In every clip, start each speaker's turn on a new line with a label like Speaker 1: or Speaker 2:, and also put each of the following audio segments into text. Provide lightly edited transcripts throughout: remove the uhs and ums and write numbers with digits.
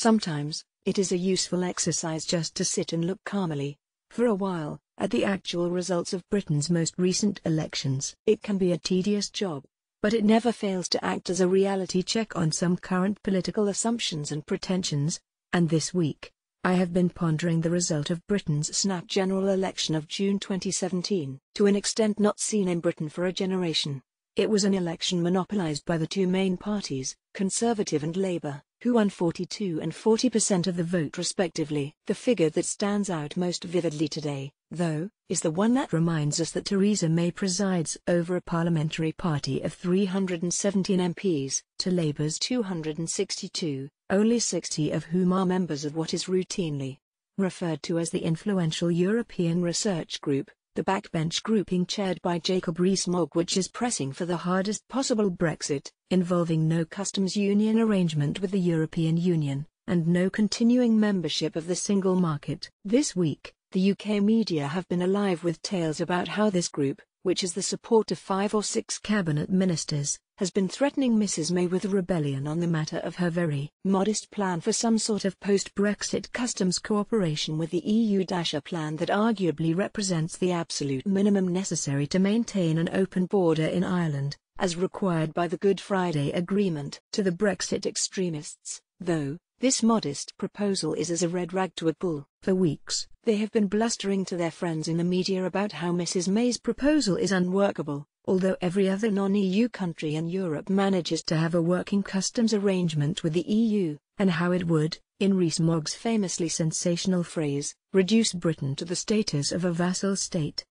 Speaker 1: Sometimes, it is a useful exercise just to sit and look calmly, for a while, at the actual results of Britain's most recent elections. It can be a tedious job, but it never fails to act as a reality check on some current political assumptions and pretensions, and this week, I have been pondering the result of Britain's snap general election of June 2017, to an extent not seen in Britain for a generation. It was an election monopolised by the two main parties, Conservative and Labour, who won 42% and 40% of the vote respectively. The figure that stands out most vividly today, though, is the one that reminds us that Theresa May presides over a parliamentary party of 317 MPs, to Labour's 262, only 60 of whom are members of what is routinely referred to as the influential European Research Group, the backbench grouping chaired by Jacob Rees-Mogg, which is pressing for the hardest possible Brexit, involving no customs union arrangement with the European Union, and no continuing membership of the single market. This week, the UK media have been alive with tales about how this group, which has the support of 5 or 6 cabinet ministers, has been threatening Mrs May with a rebellion on the matter of her very modest plan for some sort of post-Brexit customs cooperation with the EU, a plan that arguably represents the absolute minimum necessary to maintain an open border in Ireland, as required by the Good Friday Agreement. To the Brexit extremists, though, this modest proposal is as a red rag to a bull. For weeks, they have been blustering to their friends in the media about how Mrs May's proposal is unworkable, although every other non-EU country in Europe manages to have a working customs arrangement with the EU, and how it would, in Rees-Mogg's famously sensational phrase, reduce Britain to the status of a vassal state.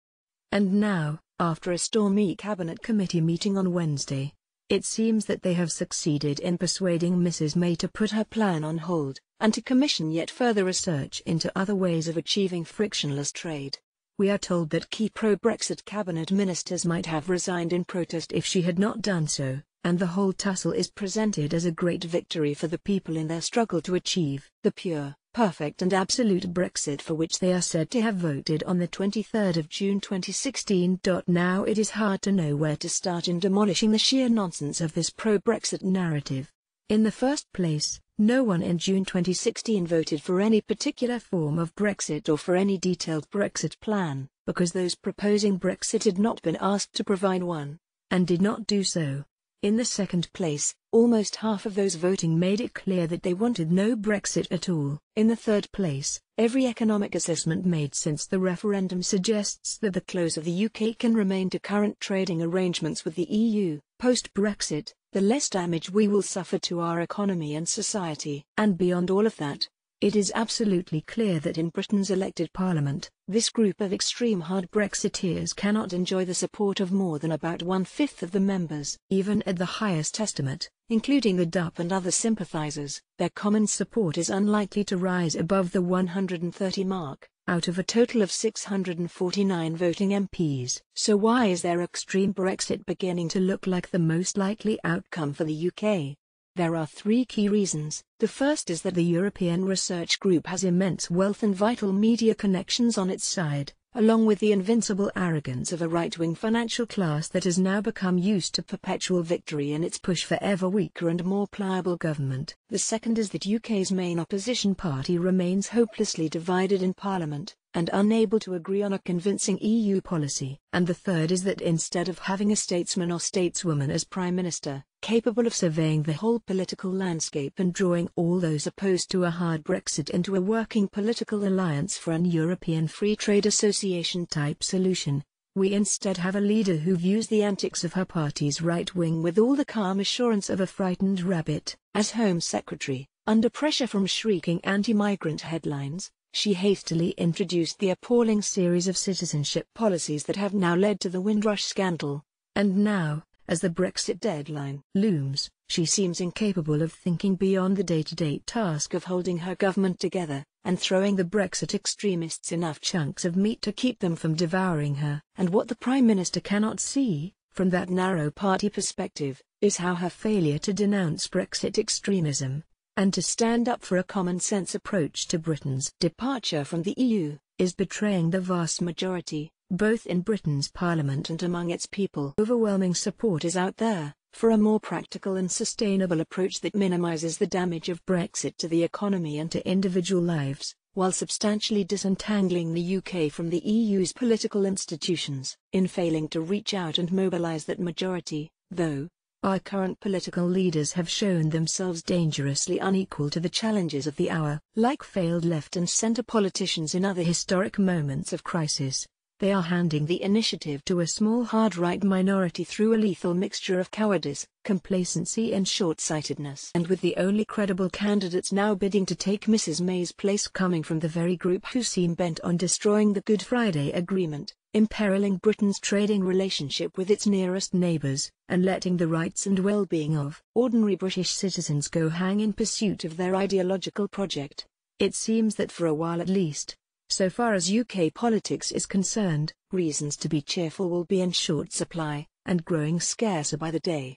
Speaker 1: And now, after a stormy Cabinet Committee meeting on Wednesday, it seems that they have succeeded in persuading Mrs May to put her plan on hold, and to commission yet further research into other ways of achieving frictionless trade. We are told that key pro-Brexit cabinet ministers might have resigned in protest if she had not done so, and the whole tussle is presented as a great victory for the people in their struggle to achieve the pure, perfect and absolute Brexit for which they are said to have voted on the 23rd of June 2016. Now it is hard to know where to start in demolishing the sheer nonsense of this pro-Brexit narrative. In the first place, no one in June 2016 voted for any particular form of Brexit or for any detailed Brexit plan, because those proposing Brexit had not been asked to provide one, and did not do so. In the second place, almost half of those voting made it clear that they wanted no Brexit at all. In the third place, every economic assessment made since the referendum suggests that the close of the UK can remain to current trading arrangements with the EU. Post-Brexit, the less damage we will suffer to our economy and society. And beyond all of that, it is absolutely clear that in Britain's elected parliament, this group of extreme hard Brexiteers cannot enjoy the support of more than about 1/5 of the members. Even at the highest estimate, including the DUP and other sympathisers, their common support is unlikely to rise above the 130 mark, out of a total of 649 voting MPs. So why is their extreme Brexit beginning to look like the most likely outcome for the UK? There are 3 key reasons. The first is that the European Research Group has immense wealth and vital media connections on its side, along with the invincible arrogance of a right-wing financial class that has now become used to perpetual victory in its push for ever weaker and more pliable government. The second is that UK's main opposition party remains hopelessly divided in Parliament, and unable to agree on a convincing EU policy. And the third is that instead of having a statesman or stateswoman as Prime Minister, capable of surveying the whole political landscape and drawing all those opposed to a hard Brexit into a working political alliance for an European Free Trade Association-type solution, we instead have a leader who views the antics of her party's right wing with all the calm assurance of a frightened rabbit. As Home Secretary, under pressure from shrieking anti-migrant headlines, she hastily introduced the appalling series of citizenship policies that have now led to the Windrush scandal. And now, as the Brexit deadline looms, she seems incapable of thinking beyond the day-to-day task of holding her government together, and throwing the Brexit extremists enough chunks of meat to keep them from devouring her. And what the Prime Minister cannot see, from that narrow party perspective, is how her failure to denounce Brexit extremism, and to stand up for a common-sense approach to Britain's departure from the EU, is betraying the vast majority, both in Britain's Parliament and among its people. Overwhelming support is out there, for a more practical and sustainable approach that minimizes the damage of Brexit to the economy and to individual lives, while substantially disentangling the UK from the EU's political institutions. In failing to reach out and mobilize that majority, though, our current political leaders have shown themselves dangerously unequal to the challenges of the hour. Like failed left and centre politicians in other historic moments of crisis, they are handing the initiative to a small hard-right minority through a lethal mixture of cowardice, complacency and short-sightedness. And with the only credible candidates now bidding to take Mrs May's place coming from the very group who seem bent on destroying the Good Friday Agreement, imperiling Britain's trading relationship with its nearest neighbours, and letting the rights and well-being of ordinary British citizens go hang in pursuit of their ideological project, it seems that for a while at least, so far as UK politics is concerned, reasons to be cheerful will be in short supply, and growing scarcer by the day.